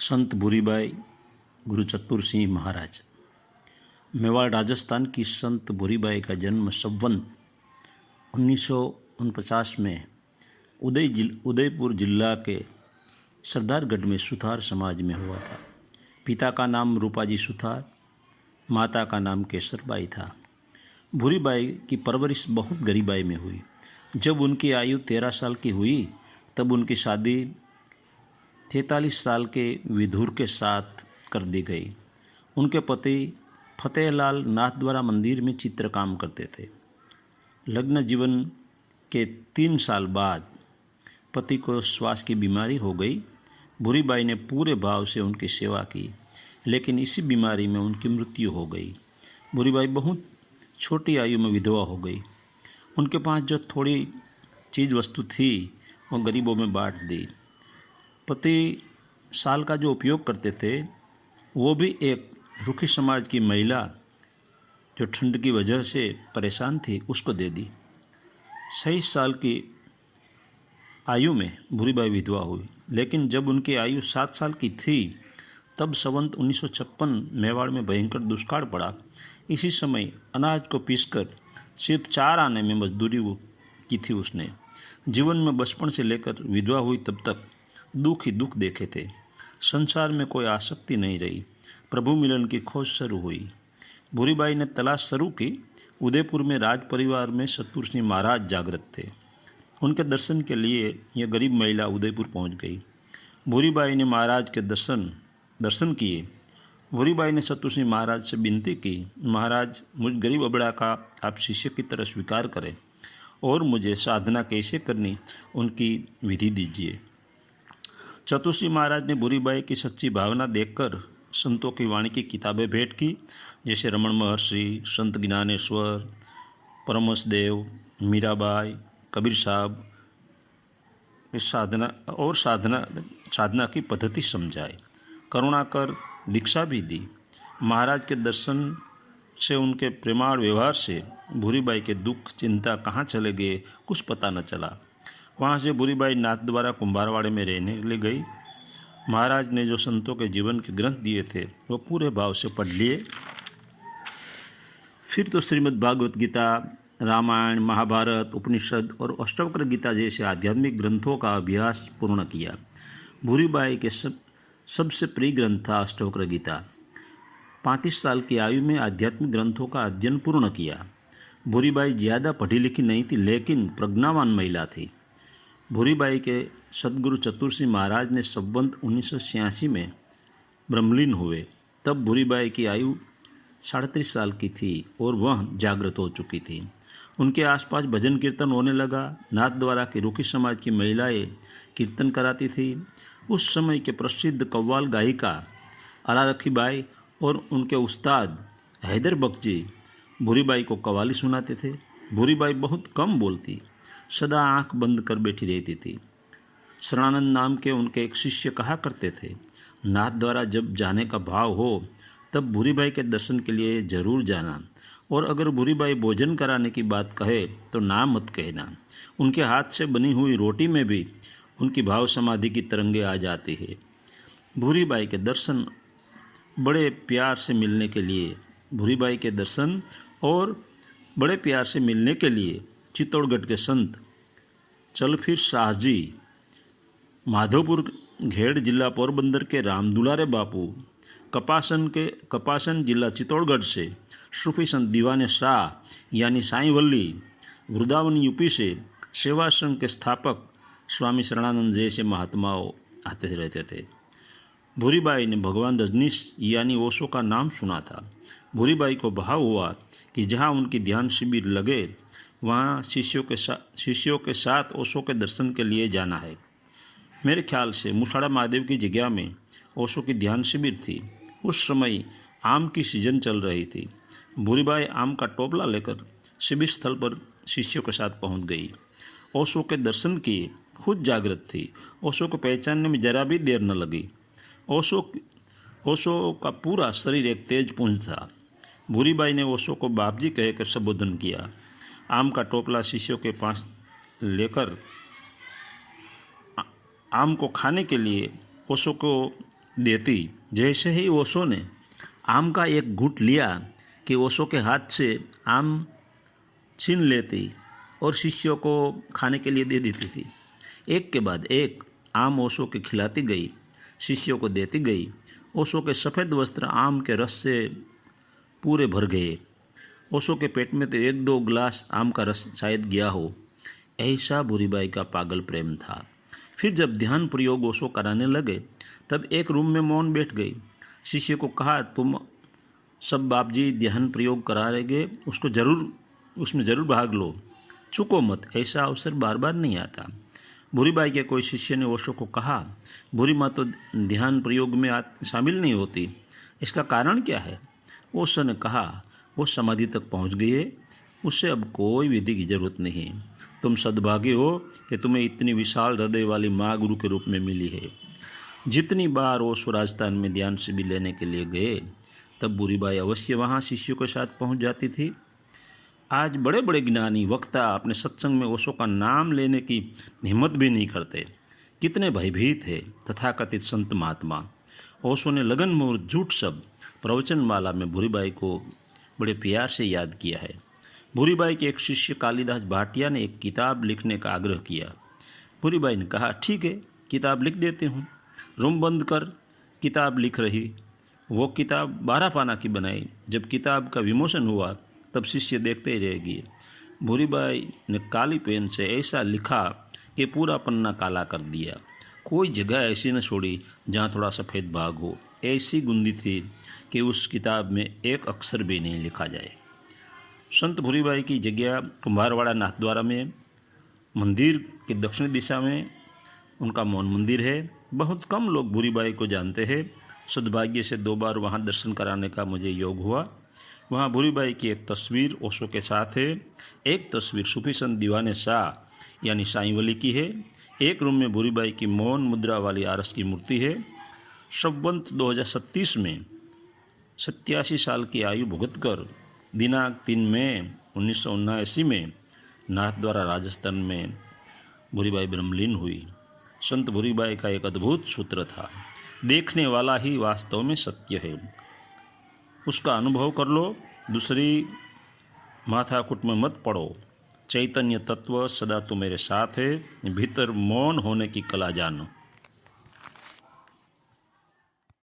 संत भूरीबाई गुरु चतुर सिंह महाराज। मेवाड़ राजस्थान की संत भूरीबाई का जन्म संवत 1949 में उदयपुर जिला के सरदारगढ़ में सुथार समाज में हुआ था। पिता का नाम रूपाजी सुथार, माता का नाम केसरबाई था। भूरीबाई की परवरिश बहुत गरीबाई में हुई। जब उनकी आयु 13 साल की हुई तब उनकी शादी 43 साल के विधुर के साथ कर दी गई। उनके पति फतेहलाल नाथद्वारा मंदिर में चित्रकाम करते थे। लग्न जीवन के 3 साल बाद पति को श्वास की बीमारी हो गई। भूरीबाई ने पूरे भाव से उनकी सेवा की, लेकिन इसी बीमारी में उनकी मृत्यु हो गई। भूरीबाई बहुत छोटी आयु में विधवा हो गई। उनके पास जो थोड़ी चीज़ वस्तु थी वो गरीबों में बांट दी। पति साल का जो उपयोग करते थे वो भी एक रुखी समाज की महिला जो ठंड की वजह से परेशान थी उसको दे दी। 26 साल की आयु में भूरीबाई विधवा हुई, लेकिन जब उनकी आयु 7 साल की थी तब संवत 1956 मेवाड़ में भयंकर दुष्काल पड़ा। इसी समय अनाज को पीसकर सिर्फ 4 आने में मजदूरी की थी उसने। जीवन में बचपन से लेकर विधवा हुई तब तक दुख ही दुख देखे थे। संसार में कोई आसक्ति नहीं रही। प्रभु मिलन की खोज शुरू हुई। भूरीबाई ने तलाश शुरू की। उदयपुर में राज परिवार में चतुर सिंह महाराज जागृत थे। उनके दर्शन के लिए यह गरीब महिला उदयपुर पहुंच गई। भूरीबाई ने महाराज के दर्शन किए। भूरीबाई ने चतुर सिंह महाराज से विनती की, महाराज मुझ गरीब अबड़ा का आप शिष्य की तरह स्वीकार करें और मुझे साधना कैसे करनी उनकी विधि दीजिए। चतुर सिंह महाराज ने भूरीबाई की सच्ची भावना देखकर संतों की वाणी की किताबें भेंट की, जैसे रमण महर्षि, संत ज्ञानेश्वर, परमहंसदेव, मीराबाई, कबीर साहब साधना की पद्धति समझाई। करुणा कर दीक्षा भी दी। महाराज के दर्शन से, उनके प्रेमाळ व्यवहार से भूरीबाई के दुख चिंता कहाँ चले गए कुछ पता न चला। वहाँ से भूरीबाई नाथद्वारा कुंभारवाड़े में रहने के लिए गई। महाराज ने जो संतों के जीवन के ग्रंथ दिए थे वो पूरे भाव से पढ़ लिए। फिर तो श्रीमद् भागवत गीता, रामायण, महाभारत, उपनिषद और अष्टवक्र गीता जैसे आध्यात्मिक ग्रंथों का अभ्यास पूर्ण किया। भूरीबाई के सबसे प्रिय ग्रंथ था अष्टवक्र गीता। 35 साल की आयु में आध्यात्मिक ग्रंथों का अध्ययन पूर्ण किया। भूरीबाई ज़्यादा पढ़ी लिखी नहीं थी, लेकिन प्रज्ञावान महिला थी। भूरीबाई के सदगुरु चतुर सिंह महाराज ने संवत 1986 में ब्रह्मलीन हुए। तब भूरीबाई की आयु 37 साल की थी और वह जागृत हो चुकी थी। उनके आसपास भजन कीर्तन होने लगा। नाथद्वारा की रुखी समाज की महिलाएं कीर्तन कराती थी। उस समय के प्रसिद्ध कव्वाल गायिका अलारखी बाई और उनके उस्ताद हैदर बख्श जी भूरीबाई को कव्वाली सुनाते थे। भूरीबाई बहुत कम बोलती, सदा आंख बंद कर बैठी रहती थी। शरणानंद नाम के उनके एक शिष्य कहा करते थे, नाथ द्वारा जब जाने का भाव हो तब भूरीबाई के दर्शन के लिए जरूर जाना, और अगर भूरीबाई भोजन कराने की बात कहे तो ना मत कहना। उनके हाथ से बनी हुई रोटी में भी उनकी भाव समाधि की तरंगे आ जाती है। भूरीबाई के दर्शन बड़े प्यार से मिलने के लिए चित्तौड़गढ़ के संत चलफिर शाह जी, माधोपुर घेड़ जिला पोरबंदर के राम दुलारे बापू, कपासन जिला चित्तौड़गढ़ से सूफी संत दीवाने शाह यानी साईं वल्ली, वृंदावन यूपी से सेवाश्रम के स्थापक स्वामी शरणानंद जैसे महात्माओं आते रहते थे। भूरीबाई ने भगवान रजनीश यानी ओशो का नाम सुना था। भूरीबाई को भाव हुआ कि जहाँ उनकी ध्यान शिविर लगे वहाँ शिष्यों के साथ ओशो के दर्शन के लिए जाना है। मेरे ख्याल से मुसाड़ा महादेव की जगह में ओशो की ध्यान शिविर थी। उस समय आम की सीजन चल रही थी। भूरीबाई आम का टोपला लेकर शिविर स्थल पर शिष्यों के साथ पहुंच गई। ओशो के दर्शन किए, खुद जागृत थी। ओशो को पहचानने में जरा भी देर न लगी। ओशो का पूरा शरीर एक तेज पुंज था। भूरीबाई ने ओशो को बापजी कहकर संबोधन किया। आम का टोपला शिष्यों के पास लेकर आम को खाने के लिए ओशो को देती। जैसे ही ओशो ने आम का एक घूंट लिया कि ओशो के हाथ से आम छीन लेती और शिष्यों को खाने के लिए दे देती थी। एक के बाद एक आम ओशो के खिलाती गई, शिष्यों को देती गई। ओशो के सफ़ेद वस्त्र आम के रस से पूरे भर गए। ओशो के पेट में तो 1-2 गिलास आम का रस शायद गया हो। ऐसा भूरीबाई का पागल प्रेम था। फिर जब ध्यान प्रयोग ओशो कराने लगे तब एक रूम में मौन बैठ गई। शिष्य को कहा, तुम सब बाप जी ध्यान प्रयोग करा रहेंगे, उसमें ज़रूर भाग लो, चुको मत, ऐसा अवसर बार बार नहीं आता। भूरीबाई के कोई शिष्य ने ओशो को कहा, भूरी माँ तो ध्यान प्रयोग में शामिल नहीं होती, इसका कारण क्या है? ओशो ने कहा, वो समाधि तक पहुँच गई है, उससे अब कोई विधि की जरूरत नहीं। तुम सद्भागी हो कि तुम्हें इतनी विशाल हृदय वाली माँ गुरु के रूप में मिली है। जितनी बार ओशो राजस्थान में ध्यान शिविर लेने के लिए गए तब भूरीबाई अवश्य वहाँ शिष्यों के साथ पहुँच जाती थी। आज बड़े बड़े ज्ञानी वक्ता अपने सत्संग में ओशो का नाम लेने की हिम्मत भी नहीं करते। कितने भयभीत है तथाकथित संत महात्मा। ओशो ने लगन मुहूर्त झूठ शब्द प्रवचनमाला में भूरीबाई को बड़े प्यार से याद किया है। भूरीबाई के एक शिष्य कालिदास भाटिया ने एक किताब लिखने का आग्रह किया। भूरीबाई ने कहा, ठीक है, किताब लिख देती हूँ। रूम बंद कर किताब लिख रही। वो किताब 12 पाना की बनाई। जब किताब का विमोचन हुआ तब शिष्य देखते ही रह गए। भूरीबाई ने काली पेन से ऐसा लिखा कि पूरा पन्ना काला कर दिया। कोई जगह ऐसी न छोड़ी जहाँ थोड़ा सफ़ेद भाग हो। ऐसी गुंदी थी कि उस किताब में एक अक्षर भी नहीं लिखा जाए। संत भूरीबाई की जगह कुम्हारवाड़ा नाथद्वारा में मंदिर की दक्षिणी दिशा में उनका मौन मंदिर है। बहुत कम लोग भूरीबाई को जानते हैं। सद्भाग्य से 2 बार वहाँ दर्शन कराने का मुझे योग हुआ। वहाँ भूरीबाई की एक तस्वीर ओशो के साथ है। एक तस्वीर सूफी संत दीवाने शाह यानी साईं वली की है। एक रूम में भूरीबाई की मौन मुद्रा वाली आरस की मूर्ति है। संवत 2037 में 87 साल की आयु भुगतकर दिनांक 3 मई 1979 में नाथद्वारा राजस्थान में भूरीबाई ब्रह्मलीन हुई। संत भूरीबाई का एक अद्भुत सूत्र था, देखने वाला ही वास्तव में सत्य है। उसका अनुभव कर लो, दूसरी माथाकुट में मत पड़ो। चैतन्य तत्व सदा तुम्हारे साथ है, भीतर मौन होने की कला जानो।